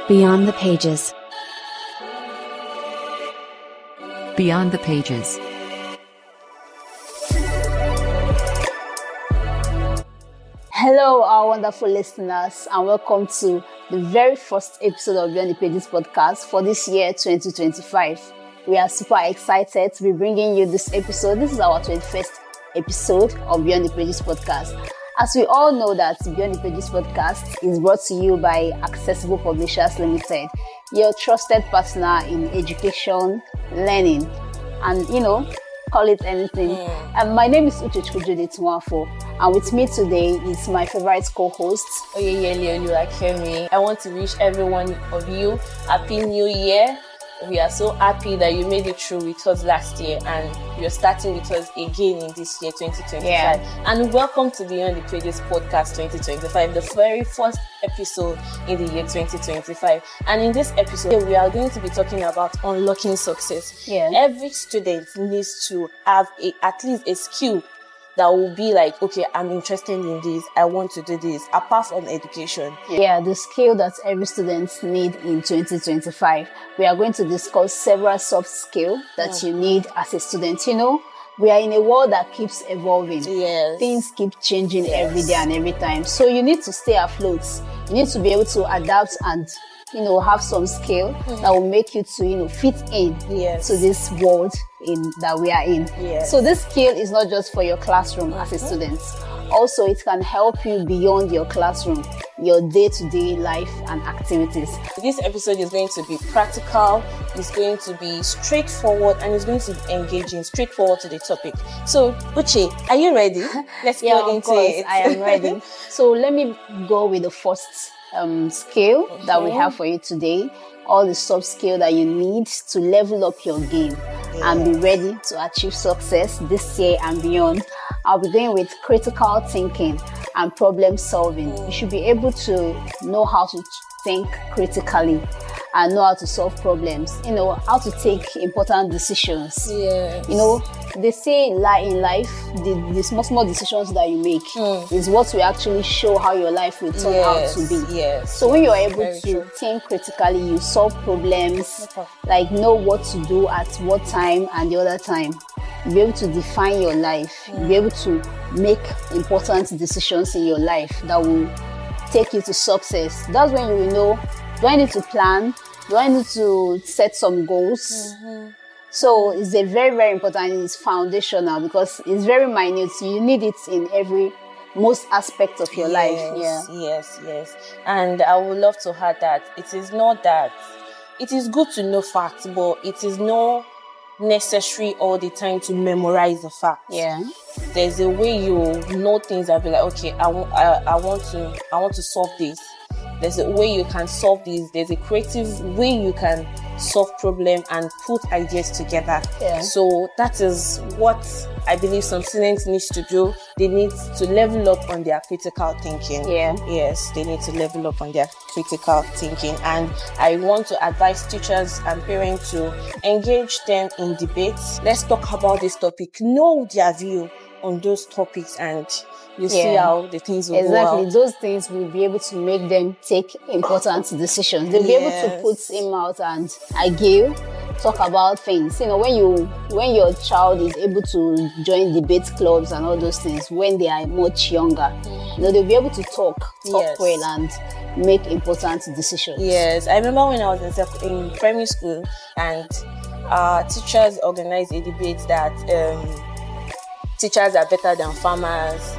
Beyond the pages. Beyond the pages. Hello, our wonderful listeners, and welcome to the very first episode of Beyond the Pages podcast for this year, 2025. We are super excited to be bringing you this episode. This is our 21st episode of Beyond the Pages podcast. As we all know that Beyond the Pages podcast is brought to you by Accessible Publishers Limited, your trusted partner in education, learning, and call it anything. My name is Uchechukwu Judith Nwafor, and with me today is my favorite co-host, Oyeyele, Oluwakemi. I want to wish every one of you Happy New Year. We are so happy that you made it through with us last year and you're starting with us again in this year, 2025. Yeah. And welcome to Beyond the Pages podcast 2025, the very first episode in the year 2025. And in this episode, we are going to be talking about unlocking success. Yeah. Every student needs to have at least a skill that will be like, okay, I'm interested in this, I want to do this, apart from education. Yeah, the skill that every student need in 2025. We are going to discuss several soft skills that you need as a student. We are in a world that keeps evolving. Yes. Things keep changing every day and every time. So you need to stay afloat. You need to be able to adapt and have some skill that will make you to, fit in to this world that we are in. Yes. So this skill is not just for your classroom as a student. Also, it can help you beyond your classroom, your day-to-day life and activities. This episode is going to be practical, it's going to be straightforward, and it's going to be engaging, straightforward to the topic. So, Uche, are you ready? Let's go into it. I am ready. So let me go with the first skill that we have for you today. All the soft skill that you need to level up your game and be ready to achieve success this year and beyond. I'll be going with critical thinking and problem solving. You should be able to know how to think critically and know how to solve problems, how to take important decisions. Yes. They say in life, the small decisions that you make is what will actually show how your life will turn out to be. Yes. So when you're able to think critically, you solve problems, like know what to do at what time and the other time. You'll be able to define your life. You'll be able to make important decisions in your life that will take you to success. That's when you will know, do I need to plan? Do I need to set some goals? So it's a very, very important. It's foundational because it's very minute. You need it in most aspects of your life. Yes. And I would love to add that it is not that it is good to know facts, but it is not necessary all the time to memorize the facts. Yeah. There's a way you know things and be like, okay, I want to solve this. There's a way you can solve this. There's a creative way you can solve problem and put ideas together. Yeah. So that is what I believe some students need to do. They need to level up on their critical thinking. Yeah. Yes, they need to level up on their critical thinking. And I want to advise teachers and parents to engage them in debates. Let's talk about this topic. Know their view on those topics and you see how the things will go out. Those things will be able to make them take important decisions. They'll be able to put him out and argue, talk about things. When your child is able to join debate clubs and all those things when they are much younger, they'll be able to talk well and make important decisions. Yes, I remember when I was in primary school and teachers organized a debate that teachers are better than farmers.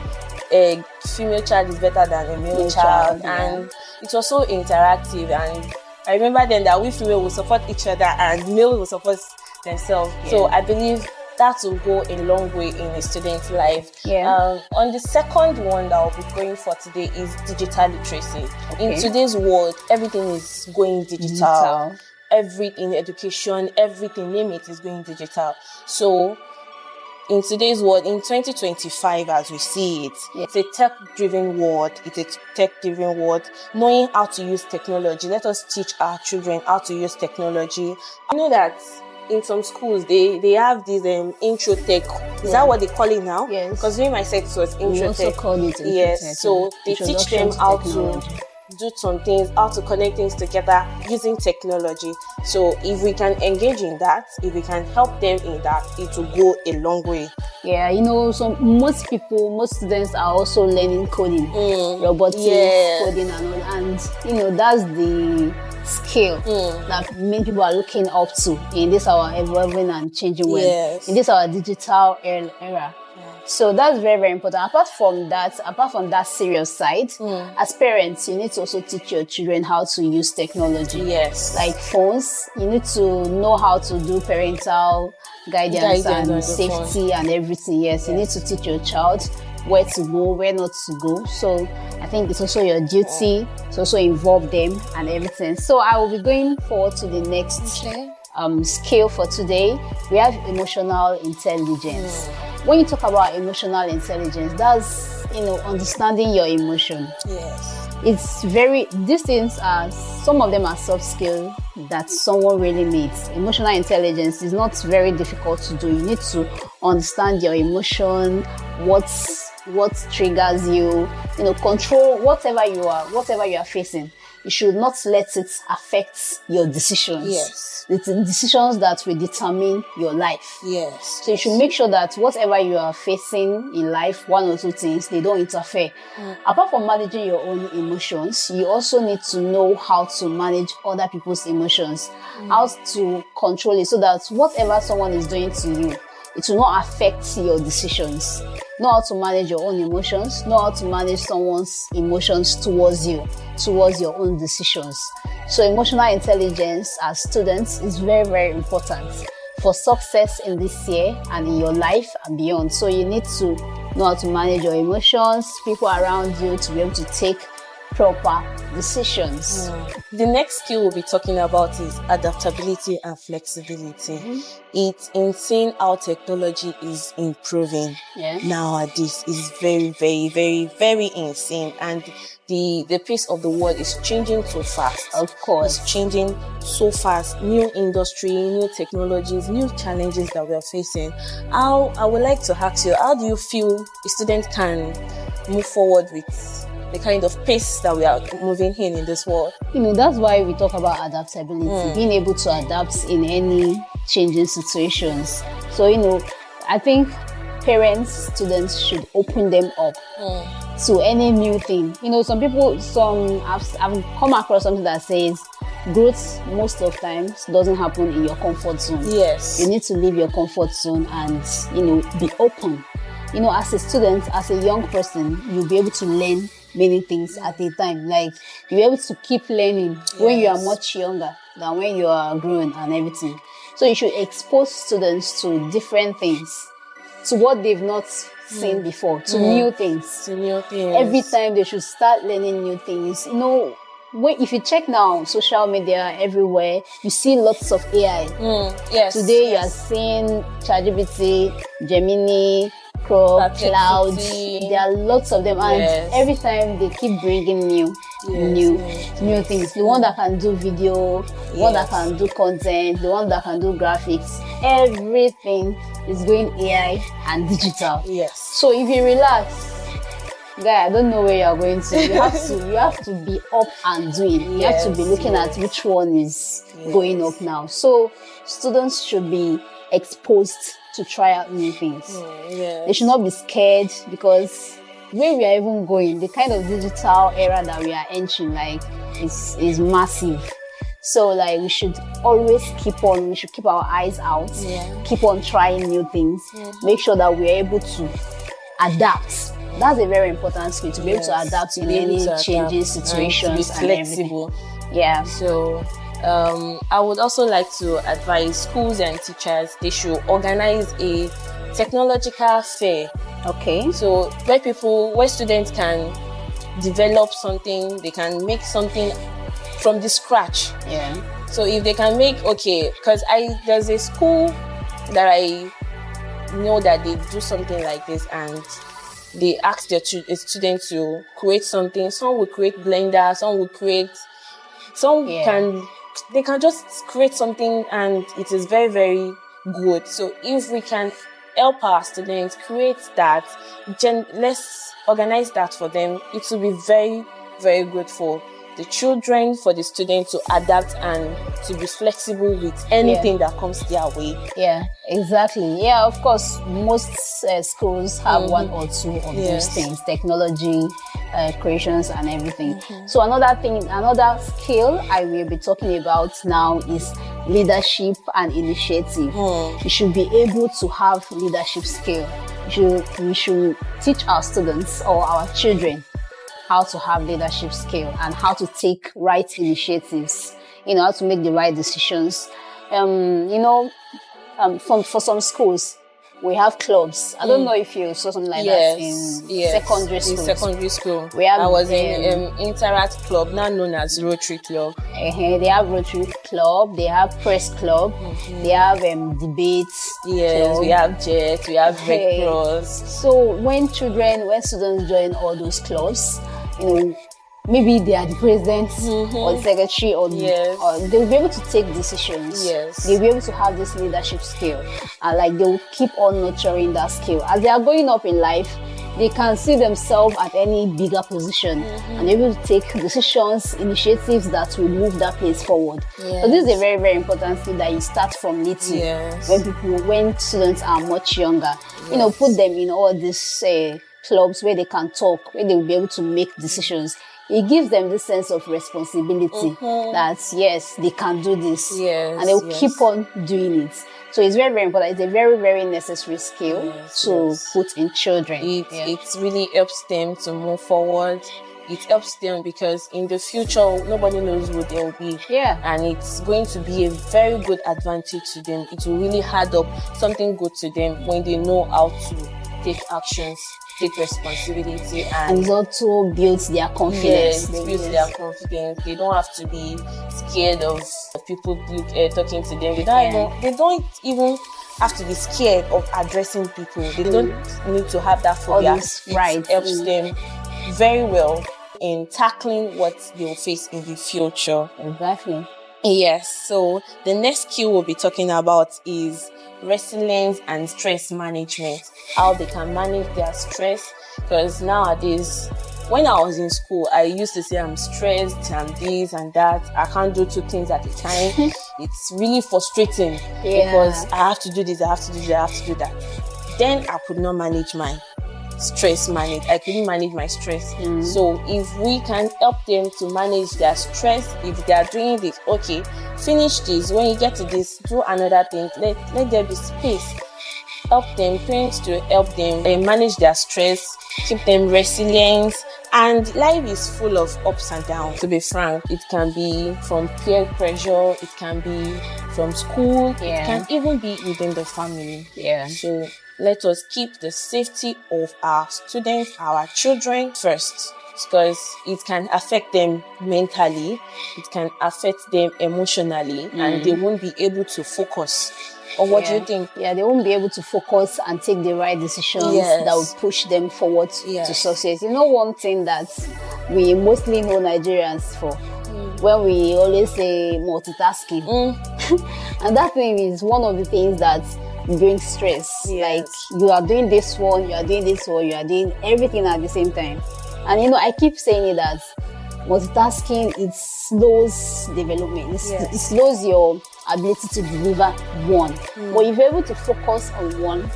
A female child is better than a male child. And it was so interactive, and I remember then that we female will support each other and male will support themselves. So I believe that will go a long way in a student's life. On the second one that I'll be going for today is digital literacy. In today's world, everything is going digital. Everything, education, everything, name it, is going digital. So in today's world, in 2025, as we see it, it's a tech-driven world. Knowing how to use technology. Let us teach our children how to use technology. I know that in some schools, they have this intro tech. Is that what they call it now? Yes. Because during my set it was intro We also tech. call it intro tech. Yes. So they teach them how to do some things, how to connect things together using technology. So if we can engage in that, if we can help them in that, it will go a long way. Yeah, so most students are also learning coding, robotics, coding and all. And, that's the skill that many people are looking up to in this our evolving and changing world, in this our digital era. So that's very, very important. Apart from that serious side, as parents, you need to also teach your children how to use technology. Yes. Like phones, you need to know how to do parental guidance and safety and everything. Yes, you need to teach your child where to go, where not to go. So I think it's also your duty to also involve them and everything. So I will be going forward to the next skill for today. We have emotional intelligence. When you talk about emotional intelligence, that's, understanding your emotion. Yes. These things are, some of them are soft skills that someone really needs. Emotional intelligence is not very difficult to do. You need to understand your emotion, what triggers you, control whatever you are facing. You should not let it affect your decisions. Yes. It's the decisions that will determine your life. Yes. So you should make sure that whatever you are facing in life, one or two things, they don't interfere. Apart from managing your own emotions, you also need to know how to manage other people's emotions, how to control it so that whatever someone is doing to you, it will not affect your decisions. Know how to manage your own emotions, know how to manage someone's emotions towards you, towards your own decisions. So emotional intelligence as students is very, very important for success in this year and in your life and beyond. So you need to know how to manage your emotions, people around you to be able to take proper decisions. The next skill we'll be talking about is adaptability and flexibility. It's insane how technology is improving nowadays. It's very, very, very, very insane. And the pace of the world is changing so fast. Of course. It's changing so fast. New industry, new technologies, new challenges that we are facing. I would like to ask you, how do you feel a student can move forward with the kind of pace that we are moving in this world? That's why we talk about adaptability, being able to adapt in any changing situations. So, I think parents, students should open them up to any new thing. I've come across something that says growth most of times doesn't happen in your comfort zone. Yes. You need to leave your comfort zone and, be open. As a student, as a young person, you'll be able to learn many things at a time. Like, you'll be able to keep learning when you are much younger than when you are grown and everything. So you should expose students to different things, to what they've not seen before, to new things. Every time they should start learning new things. If you check now, social media everywhere, you see lots of AI. Today you are seeing ChatGPT, Gemini, Cloud. There are lots of them, and every time they keep bringing new things. The one that can do video, the one that can do content, the one that can do graphics. Everything is going AI and digital. Yes. So if you relax, guy, I don't know where you are going to. You have to be up and doing. You have to be looking at which one is going up now. So students should be exposed to try out new things. They should not be scared, because where we are even going, the kind of digital era that we are entering, is massive. So we should always keep our eyes out, keep on trying new things, make sure that we are able to adapt. That's a very important skill, to be able to adapt in any changing situations and flexible. Yeah. So I would also like to advise schools and teachers, they should organize a technological fair. Okay. So where students can develop something, they can make something from the scratch. Yeah. So if they can make, because there's a school that I know that they do something like this, and they ask their students to create something. Some will create Blender, they can just create something, and it is very, very good. So if we can help our students create that, let's organize that for them. It will be very, very good for the children, for the students to adapt and to be flexible with anything that comes their way. Yeah, exactly. Yeah, of course, most schools have one or two of those things, technology, creations and everything. So another skill I will be talking about now is leadership and initiative. You should be able to have leadership skill. We should teach our students or our children how to have leadership skill and how to take right initiatives, how to make the right decisions. For some schools, we have clubs. I don't know if you saw something like that in secondary school. In secondary school, I was in Interact Club, now known as Rotary Club. They have Rotary Club, they have Press Club, they have debates. Yes, club. We have JET, we have Red Cross. So when students join all those clubs, maybe they are the president or the secretary or they'll be able to take decisions. Yes. They'll be able to have this leadership skill. And they'll keep on nurturing that skill. As they are going up in life, they can see themselves at any bigger position and able to take decisions, initiatives that will move that place forward. Yes. So this is a very, very important thing that you start from little. Yes. When students are much younger, put them in all these clubs where they can talk, where they will be able to make decisions. It gives them this sense of responsibility that, yes, they can do this. Yes, and they'll keep on doing it. So it's very, very important. It's a very, very necessary skill to put in children. It really helps them to move forward. It helps them because in the future, nobody knows who they'll be. Yeah. And it's going to be a very good advantage to them. It will really add up something good to them when they know how to take actions, take responsibility, and it also builds their confidence. Yes, it builds their confidence. They don't have to be scared of people talking to them. They don't even have to be scared of addressing people. They don't need to have that phobia. It helps them very well in tackling what they will face in the future. Exactly. Yes, so the next skill we'll be talking about is resilience and stress management. How they can manage their stress. Because nowadays, when I was in school, I used to say I'm stressed, I'm this and that. I can't do two things at a time. It's really frustrating because I have to do this, I have to do that, I have to do that. Then I could not manage my stress I couldn't manage my stress. So if we can help them to manage their stress, if they are doing this, okay, finish this. When you get to this, do another thing. Let there be space. Help them, parents to help them manage their stress, keep them resilient. And life is full of ups and downs, to be frank. It can be from peer pressure, it can be from school, it can even be within the family. So let us keep the safety of our students, our children first, because it can affect them mentally, it can affect them emotionally, and they won't be able to focus. Or what do you think? Yeah, they won't be able to focus and take the right decisions that will push them forward to success. One thing that we mostly know Nigerians for, when we always say multitasking. And that thing is one of the things that brings stress. Like, you are doing this one, you are doing this one, you are doing everything at the same time. And I keep saying it that multitasking, it slows development. It slows your ability to deliver one. But if you're able to focus on one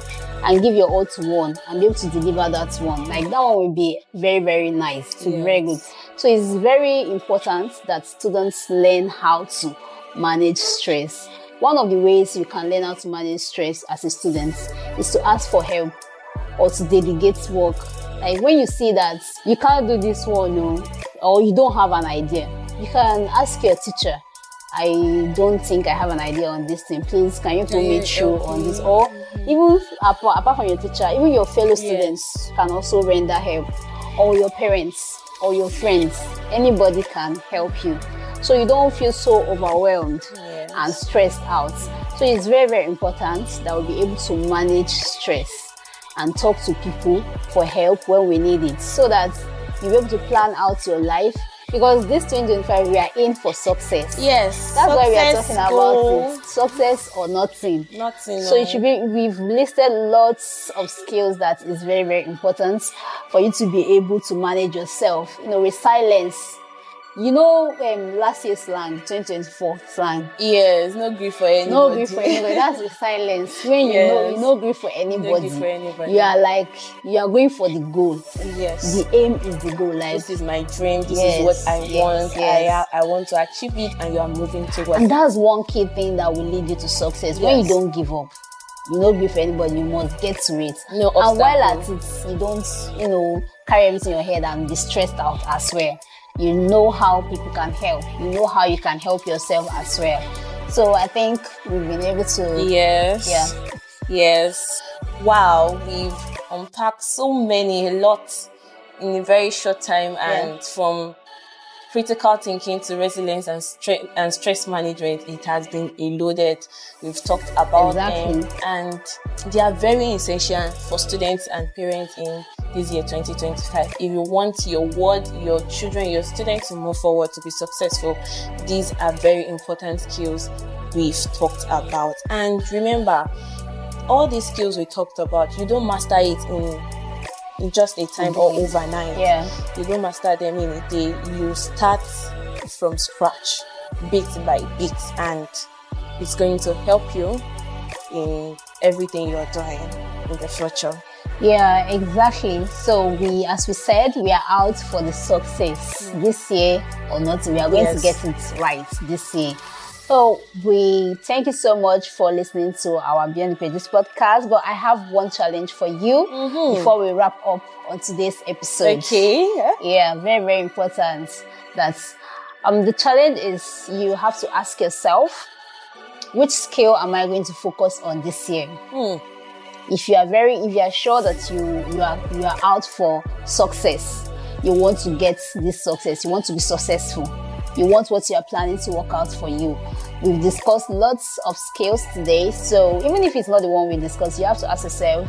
and give your all to one and be able to deliver that one, like that one will be very, very nice. It will be very good. So it's very important that students learn how to manage stress. One of the ways you can learn how to manage stress as a student is to ask for help or to delegate work. Like when you see that you can't do this one, or you don't have an idea, you can ask your teacher, I don't think I have an idea on this thing. Please, can you put me through on this? Or even apart from your teacher, even your fellow students can also render help. Or your parents, or your friends. Anybody can help you. So you don't feel so overwhelmed and stressed out. So it's very, very important that we'll be able to manage stress and talk to people for help when we need it, so that you'll be able to plan out your life. Because this 2025, we are in for success. Yes. That's why we are talking about it. Success or nothing. Nothing. So it should be, we've listed lots of skills that is very, very important for you to be able to manage yourself. Resilience last year's slang, 2024 slang. Yes, no grief for anybody. No grief for anybody. That's the silence. When you know grief for anybody. No grief for anybody. You are going for the goal. Yes. The aim is the goal. Like, this is my dream. This is what I want. Yes. I want to achieve it, and you are moving towards. And that's one key thing that will lead you to success. When you don't give up, you no grief for anybody. You must get to it. No obstacle. And while at it, you don't carry everything in your head and be stressed out as well. You know how people can help. You know how you can help yourself as well. So I think we've been able to... Yes. Yeah. Yes. Wow. We've unpacked a lot in a very short time. And from critical thinking to resilience and stress management, it has been loaded. We've talked about them. And they are very essential for students and parents in this year 2025. If you want your ward, your children, your students to move forward, to be successful, these are very important skills we've talked about. And remember, all these skills we talked about, you don't master it in just a time or overnight. Yeah. You don't master them in a day. You start from scratch, bit by bit, and it's going to help you in everything you're doing in the future. Yeah, exactly. So as we said, we are out for the success this year or not. We are going to get it right this year. So we thank you so much for listening to our Beyond the Pages podcast. But I have one challenge for you before we wrap up on today's episode. Okay. Yeah, very, very important. That's the challenge is you have to ask yourself, which skill am I going to focus on this year? If you are sure that you are out for success, you want to get this success, you want to be successful, you want what you are planning to work out for you. We've discussed lots of skills today, so even if it's not the one we discussed, you have to ask yourself,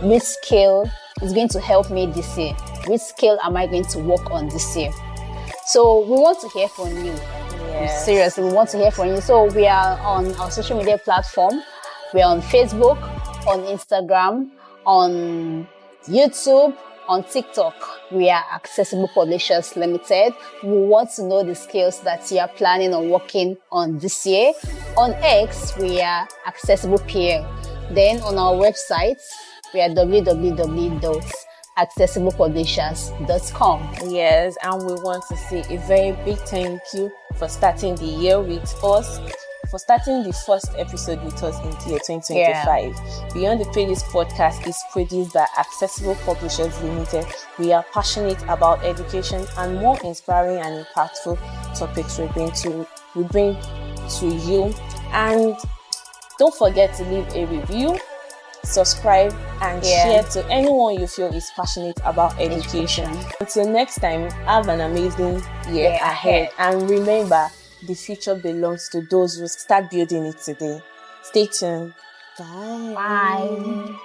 which skill is going to help me this year? Which skill am I going to work on this year? So we want to hear from you. Yes. Seriously, we want to hear from you. So we are on our social media platform. We are on Facebook, on Instagram, on YouTube, on TikTok. We are Accessible Publishers Limited. We want to know the skills that you are planning on working on this year. On X, we are Accessible PL. Then on our website, we are www.accessiblepublishers.com. Yes, and we want to say a very big thank you for starting the year with us, for starting the first episode with us in the year 2025. Beyond the Pages podcast is produced by Accessible Publishers Limited. We are passionate about education and more inspiring and impactful topics we bring to you. And don't forget to leave a review, subscribe, and share to anyone you feel is passionate about education. Until next time, have an amazing year ahead. And remember, the future belongs to those who start building it today. Stay tuned. Bye. Bye.